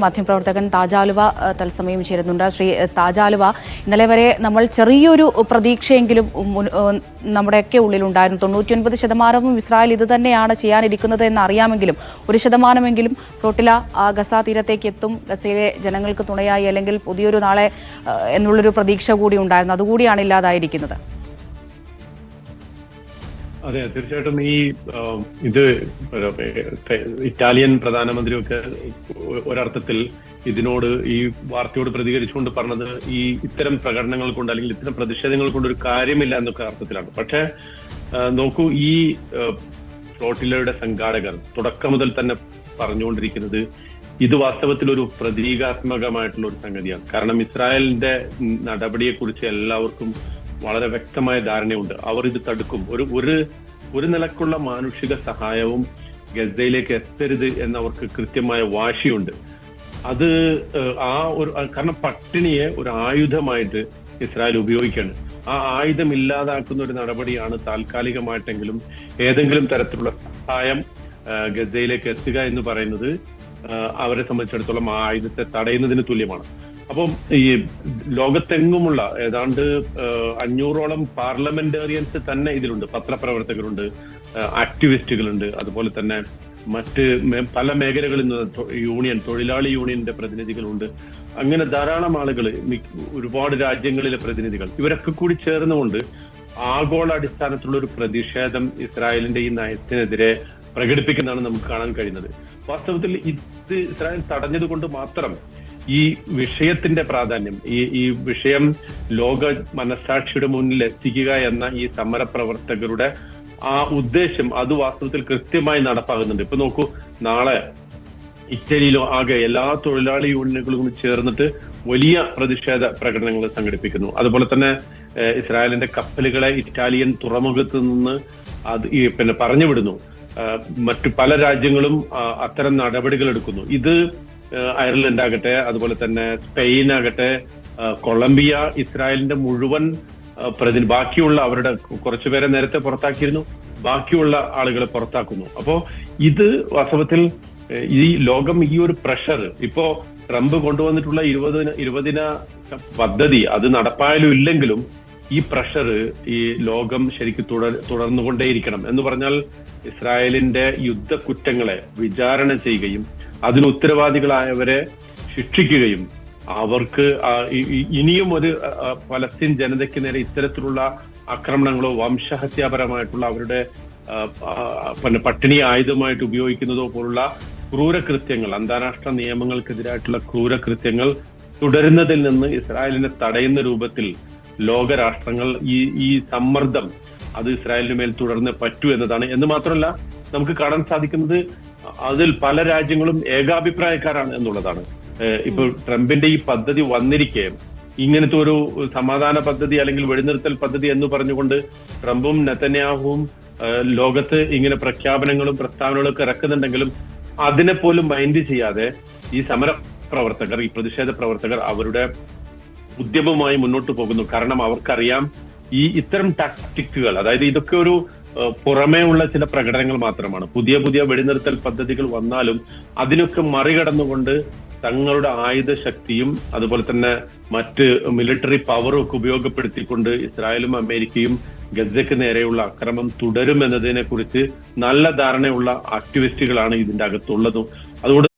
മാധ്യമപ്രവർത്തകൻ താജാലുവ തത്സമയം ചേരുന്നുണ്ട്. ശ്രീ താജാലുവ, ഇന്നലെ വരെ നമ്മൾ ചെറിയൊരു പ്രതീക്ഷയെങ്കിലും നമ്മുടെയൊക്കെ ഉള്ളിലുണ്ടായിരുന്നു. 99% ഇസ്രായേൽ ഇത് തന്നെയാണ് ചെയ്യാനിരിക്കുന്നത് എന്നറിയാമെങ്കിലും 1% ഫ്ലോട്ടില ഗസ തീരത്തേക്ക് എത്തും, ഗസയിലെ ജനങ്ങൾക്ക് തുണയായി, അല്ലെങ്കിൽ പുതിയൊരു നാളെ എന്നുള്ളൊരു പ്രതീക്ഷ കൂടി ഉണ്ടായിരുന്നു. അതുകൂടിയാണ് ഇല്ലാതായിരിക്കുന്നത്. അതെ, തീർച്ചയായിട്ടും ഇത് ഇറ്റാലിയൻ പ്രധാനമന്ത്രിയൊക്കെ ഒരർത്ഥത്തിൽ ഇതിനോട് ഈ വാർത്തയോട് പ്രതികരിച്ചുകൊണ്ട് പറഞ്ഞത് ഇത്തരം പ്രകടനങ്ങൾ കൊണ്ട് അല്ലെങ്കിൽ ഇത്തരം പ്രതിഷേധങ്ങൾ കൊണ്ട് ഒരു കാര്യമില്ല എന്നൊക്കെ അർത്ഥത്തിലാണ്. പക്ഷെ നോക്കൂ, ഈ ഫ്ലോട്ടിലയുടെ സംഘാടകർ തുടക്കം മുതൽ തന്നെ പറഞ്ഞുകൊണ്ടിരിക്കുന്നത് ഇത് വാസ്തവത്തിൽ ഒരു പ്രതീകാത്മകമായിട്ടുള്ള ഒരു സംഗതിയാണ്. കാരണം ഇസ്രായേലിന്റെ നടപടിയെക്കുറിച്ച് എല്ലാവർക്കും വളരെ വ്യക്തമായ ധാരണയുണ്ട്. അവർ ഇത് തടുക്കും. ഒരു നിലക്കുള്ള മാനുഷിക സഹായവും ഗസയിലേക്ക് എത്തരുത് എന്നവർക്ക് കൃത്യമായ വാശിയുണ്ട്. അത് കാരണം പട്ടിണിയെ ഒരു ആയുധമായിട്ട് ഇസ്രായേൽ ഉപയോഗിക്കുകയാണ്. ആ ആയുധം ഇല്ലാതാക്കുന്ന ഒരു നടപടിയാണ് താൽക്കാലികമായിട്ടെങ്കിലും ഏതെങ്കിലും തരത്തിലുള്ള സഹായം ഗസയിലേക്ക് എത്തുക എന്ന് പറയുന്നത് അവരെ സംബന്ധിച്ചിടത്തോളം ആ ആയുധത്തെ തടയുന്നതിന് തുല്യമാണ്. അപ്പം ഈ ലോകത്തെങ്ങുമുള്ള ഏതാണ്ട് 500ഓളം പാർലമെന്റേറിയൻസ് തന്നെ ഇതിലുണ്ട്. പത്രപ്രവർത്തകരുണ്ട്, ആക്ടിവിസ്റ്റുകളുണ്ട്, അതുപോലെ തന്നെ മറ്റ് പല മേഖലകളിൽ നിന്ന് തൊഴിലാളി യൂണിയന്റെ പ്രതിനിധികളുണ്ട്. അങ്ങനെ ധാരാളം ആളുകൾ, ഒരുപാട് രാജ്യങ്ങളിലെ പ്രതിനിധികൾ, ഇവരൊക്കെ കൂടി ചേർന്നുകൊണ്ട് ആഗോള അടിസ്ഥാനത്തിലുള്ള ഒരു പ്രതിഷേധം ഇസ്രായേലിന്റെ ഈ നയത്തിനെതിരെ പ്രകടിപ്പിക്കുന്നതാണ് നമുക്ക് കാണാൻ കഴിയുന്നത്. വാസ്തവത്തിൽ ഇത് ഇസ്രായേൽ തടഞ്ഞത് കൊണ്ട് മാത്രം ഈ വിഷയത്തിന്റെ പ്രാധാന്യം, ഈ വിഷയം ലോക മനസാക്ഷിയുടെ മുന്നിൽ എത്തിക്കുക എന്ന ഈ സമരപ്രവർത്തകരുടെ ആ ഉദ്ദേശം അത് വാസ്തവത്തിൽ കൃത്യമായി നടപ്പാകുന്നുണ്ട്. ഇപ്പൊ നോക്കൂ, നാളെ ഇറ്റലിയിലോ ആകെ എല്ലാ തൊഴിലാളി യൂണിയനുകളും ചേർന്നിട്ട് വലിയ പ്രതിഷേധ പ്രകടനങ്ങൾ സംഘടിപ്പിക്കുന്നു. അതുപോലെ തന്നെ ഇസ്രായേലിന്റെ കപ്പലുകളെ ഇറ്റാലിയൻ തുറമുഖത്ത് നിന്ന് പറഞ്ഞു വിടുന്നു. മറ്റു പല രാജ്യങ്ങളും അത്തരം നടപടികൾ എടുക്കുന്നു. ഇത് അയർലൻഡ് ആകട്ടെ, അതുപോലെ തന്നെ സ്പെയിൻ ആകട്ടെ, കൊളംബിയ ഇസ്രായേലിന്റെ മുഴുവൻ ബാക്കിയുള്ള അവരുടെ കുറച്ചുപേരെ നേരത്തെ പുറത്താക്കിയിരുന്നു, ബാക്കിയുള്ള ആളുകളെ പുറത്താക്കുന്നു. അപ്പോ ഇത് വാസ്തവത്തിൽ ഈ ലോകം ഈ ഒരു പ്രഷർ, ഇപ്പോ ട്രംപ് കൊണ്ടുവന്നിട്ടുള്ള 20 പദ്ധതി അത് നടപ്പായാലും ഇല്ലെങ്കിലും ഈ പ്രഷർ ഈ ലോകം ശരിക്കും തുടർന്നുകൊണ്ടേയിരിക്കണം. എന്ന് പറഞ്ഞാൽ ഇസ്രായേലിന്റെ യുദ്ധക്കുറ്റങ്ങളെ വിചാരണ ചെയ്യുകയും അതിന് ഉത്തരവാദികളായവരെ ശിക്ഷിക്കുകയും അവർക്ക് ഇനിയും ഒരു പലസ്തീൻ ജനതയ്ക്ക് നേരെ ഇത്തരത്തിലുള്ള ആക്രമണങ്ങളോ വംശഹത്യാപരമായിട്ടുള്ള അവരുടെ പട്ടിണി ആയുധമായിട്ട് ഉപയോഗിക്കുന്നതോ പോലുള്ള ക്രൂരകൃത്യങ്ങൾ, അന്താരാഷ്ട്ര നിയമങ്ങൾക്കെതിരായിട്ടുള്ള ക്രൂരകൃത്യങ്ങൾ തുടരുന്നതിൽ നിന്ന് ഇസ്രായേലിനെ തടയുന്ന രൂപത്തിൽ ലോകരാഷ്ട്രങ്ങൾ ഈ സമ്മർദ്ദം അത് ഇസ്രായേലിന് മേൽ തുടർന്ന് പറ്റൂ എന്നതാണ്. എന്ന് മാത്രമല്ല, നമുക്ക് കാണാൻ സാധിക്കുന്നത് അതിൽ പല രാജ്യങ്ങളും ഏകാഭിപ്രായക്കാരാണ് എന്നുള്ളതാണ്. ഇപ്പൊ ട്രംപിന്റെ ഈ പദ്ധതി വന്നിരിക്കെ ഇങ്ങനത്തെ ഒരു സമാധാന പദ്ധതി അല്ലെങ്കിൽ വെടിനിർത്തൽ പദ്ധതി എന്ന് പറഞ്ഞുകൊണ്ട് ട്രംപും നെതന്യാഹുവും ലോകത്ത് ഇങ്ങനെ പ്രഖ്യാപനങ്ങളും പ്രസ്താവനകളും ഒക്കെ ഇറക്കുന്നുണ്ടെങ്കിലും അതിനെ പോലും മൈൻഡ് ചെയ്യാതെ ഈ സമരപ്രവർത്തകർ, ഈ പ്രതിഷേധ പ്രവർത്തകർ അവരുടെ ഉദ്യമവുമായി മുന്നോട്ട് പോകുന്നു. കാരണം അവർക്കറിയാം ഇത്തരം ടാക്ടിക്കുകൾ, അതായത് ഇതൊക്കെ ഒരു പുറമേ ഉള്ള ചില പ്രകടനങ്ങൾ മാത്രമാണ്. പുതിയ വെടിനിർത്തൽ പദ്ധതികൾ വന്നാലും അതിനൊക്കെ മറികടന്നുകൊണ്ട് തങ്ങളുടെ ആയുധ ശക്തിയും അതുപോലെ തന്നെ മറ്റ് മിലിറ്ററി പവറും ഒക്കെ ഉപയോഗപ്പെടുത്തിക്കൊണ്ട് ഇസ്രായേലും അമേരിക്കയും ഗസയ്ക്ക് നേരെയുള്ള അക്രമം തുടരും എന്നതിനെ കുറിച്ച് നല്ല ധാരണയുള്ള ആക്ടിവിസ്റ്റുകളാണ് ഇതിന്റെ അകത്തുള്ളതും. അതുകൊണ്ട്